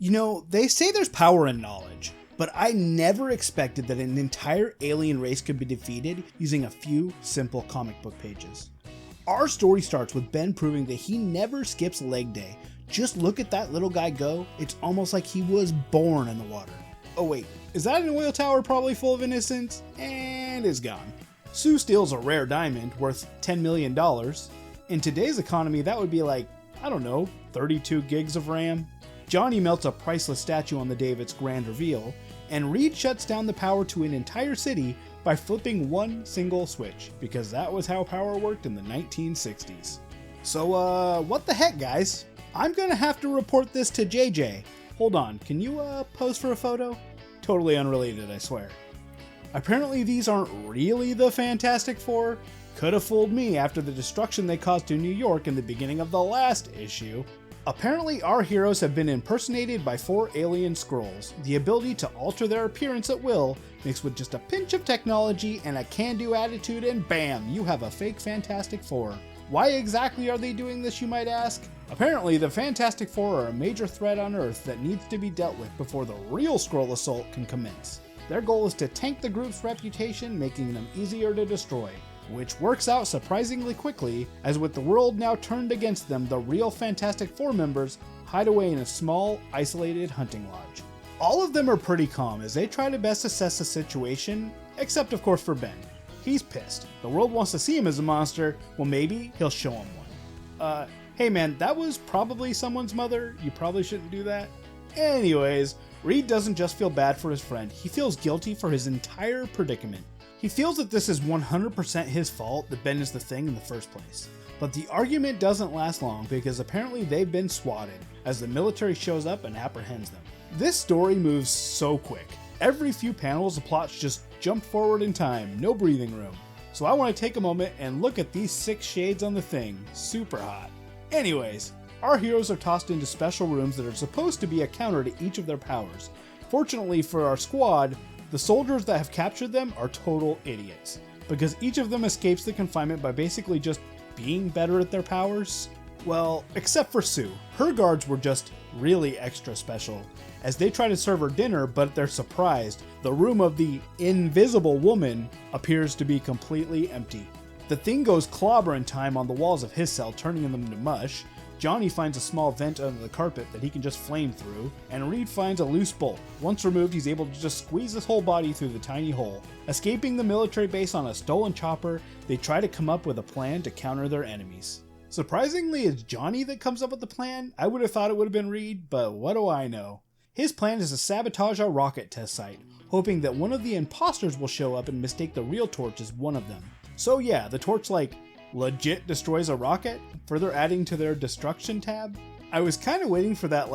You know, they say there's power in knowledge, but I never expected that an entire alien race could be defeated using a few simple comic book pages. Our story starts with Ben proving that he never skips leg day. Just look at that little guy go, it's almost like he was born in the water. Oh wait, is that an oil tower probably full of innocents? And it's gone. Sue steals a rare diamond worth $10 million. In today's economy, that would be like, I don't know, 32 gigs of RAM. Johnny melts a priceless statue on the day of its grand reveal, and Reed shuts down the power to an entire city by flipping one single switch, because that was how power worked in the 1960s. So, what the heck, guys? I'm gonna have to report this to JJ. Hold on, can you, pose for a photo? Totally unrelated, I swear. Apparently these aren't really the Fantastic Four. Could have fooled me after the destruction they caused to New York in the beginning of the last issue. Apparently our heroes have been impersonated by 4 alien Skrulls. The ability to alter their appearance at will, mixed with just a pinch of technology and a can-do attitude, and bam, you have a fake Fantastic Four. Why exactly are they doing this, you might ask? Apparently the Fantastic Four are a major threat on Earth that needs to be dealt with before the real Skrull assault can commence. Their goal is to tank the group's reputation, making them easier to destroy. Which works out surprisingly quickly, as with the world now turned against them, the real Fantastic Four members hide away in a small, isolated hunting lodge. All of them are pretty calm as they try to best assess the situation, except of course for Ben. He's pissed. The world wants to see him as a monster, well maybe he'll show him one. Hey man, that was probably someone's mother, you probably shouldn't do that. Anyways, Reed doesn't just feel bad for his friend, he feels guilty for his entire predicament. He feels that this is 100% his fault that Ben is the Thing in the first place. But the argument doesn't last long because apparently they've been swatted as the military shows up and apprehends them. This story moves so quick. Every few panels the plots just jump forward in time, no breathing room. So I want to take a moment and look at these 6 shades on the Thing, super hot. Anyways, our heroes are tossed into special rooms that are supposed to be a counter to each of their powers. Fortunately for our squad, the soldiers that have captured them are total idiots, because each of them escapes the confinement by basically just being better at their powers. Well, except for Sue. Her guards were just really extra special, as they try to serve her dinner, but they're surprised. The room of the invisible woman appears to be completely empty. The Thing goes clobbering time on the walls of his cell, turning them to mush. Johnny finds a small vent under the carpet that he can just flame through, and Reed finds a loose bolt. Once removed, he's able to just squeeze his whole body through the tiny hole. Escaping the military base on a stolen chopper, they try to come up with a plan to counter their enemies. Surprisingly, it's Johnny that comes up with the plan. I would have thought it would have been Reed, but what do I know? His plan is to sabotage a rocket test site, hoping that one of the imposters will show up and mistake the real Torch as one of them. So yeah, the Torch legit destroys a rocket, further adding to their destruction tab. I was kind of waiting for that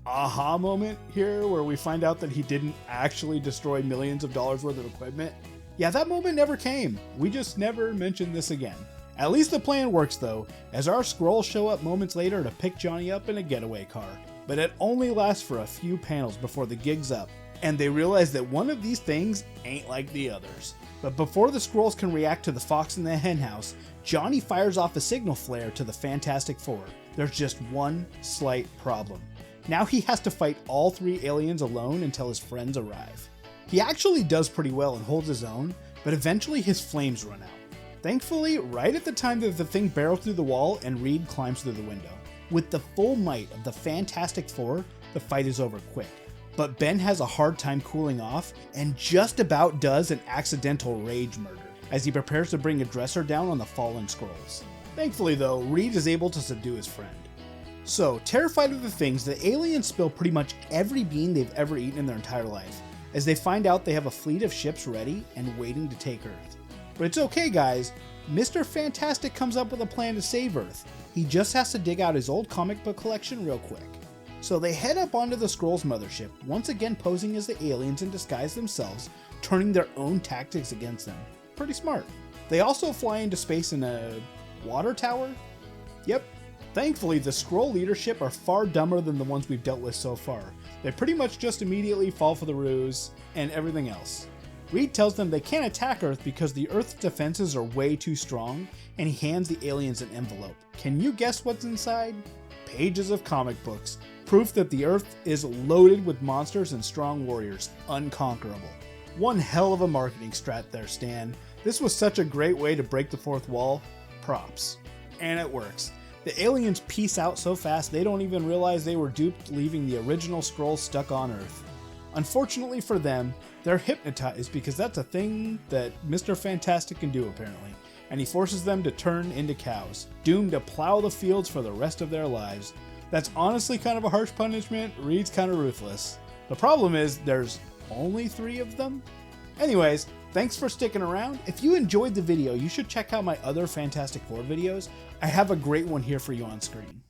aha moment here where we find out that he didn't actually destroy millions of dollars worth of equipment. Yeah, that moment never came. We just never mentioned this again. At least the plan works though, as our Skrulls show up moments later to pick Johnny up in a getaway car. But it only lasts for a few panels before the gig's up, and they realize that one of these things ain't like the others. But before the Skrulls can react to the fox in the henhouse, Johnny fires off a signal flare to the Fantastic Four. There's just one slight problem. Now he has to fight all 3 aliens alone until his friends arrive. He actually does pretty well and holds his own, but eventually his flames run out. Thankfully, right at the time that the Thing barrels through the wall and Reed climbs through the window. With the full might of the Fantastic Four, the fight is over quick. But Ben has a hard time cooling off and just about does an accidental rage murder as he prepares to bring a dresser down on the fallen Skrulls. Thankfully though, Reed is able to subdue his friend. So, terrified of the Things, the aliens spill pretty much every bean they've ever eaten in their entire life, as they find out they have a fleet of ships ready and waiting to take Earth. But it's okay guys, Mr. Fantastic comes up with a plan to save Earth. He just has to dig out his old comic book collection real quick. So they head up onto the Skrulls mothership, once again posing as the aliens in disguise themselves, turning their own tactics against them. Pretty smart. They also fly into space in a water tower? Yep. Thankfully, the Skrull leadership are far dumber than the ones we've dealt with so far. They pretty much just immediately fall for the ruse and everything else. Reed tells them they can't attack Earth because the Earth's defenses are way too strong, and he hands the aliens an envelope. Can you guess what's inside? Pages of comic books. Proof that the Earth is loaded with monsters and strong warriors, unconquerable. One hell of a marketing strat there, Stan. This was such a great way to break the fourth wall. Props. And it works. The aliens peace out so fast they don't even realize they were duped, leaving the original Skrulls stuck on Earth. Unfortunately for them, they're hypnotized because that's a thing that Mr. Fantastic can do apparently, and he forces them to turn into cows, doomed to plow the fields for the rest of their lives. That's honestly kind of a harsh punishment, reads kind of ruthless. The problem is there's only 3 of them? Anyways, thanks for sticking around. If you enjoyed the video, you should check out my other Fantastic Four videos. I have a great one here for you on screen.